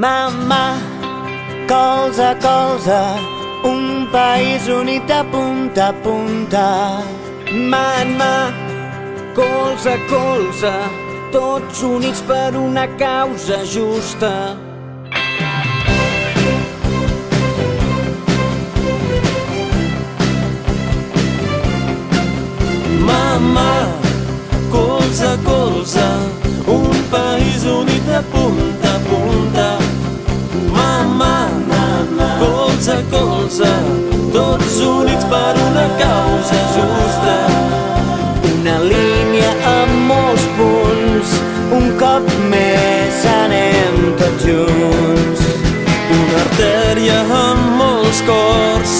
Mà en mà, colze a colze, un país unit de punta a punta. Mà en mà, colze a colze, tots units per una causa justa. Mà en mà, colze a colze, un país unit de punta a punta. Mà en mà, colze a colze, tots units per una causa justa. Una línia amb molts punts, un cop més anem tots junts. Una artèria amb molts cors,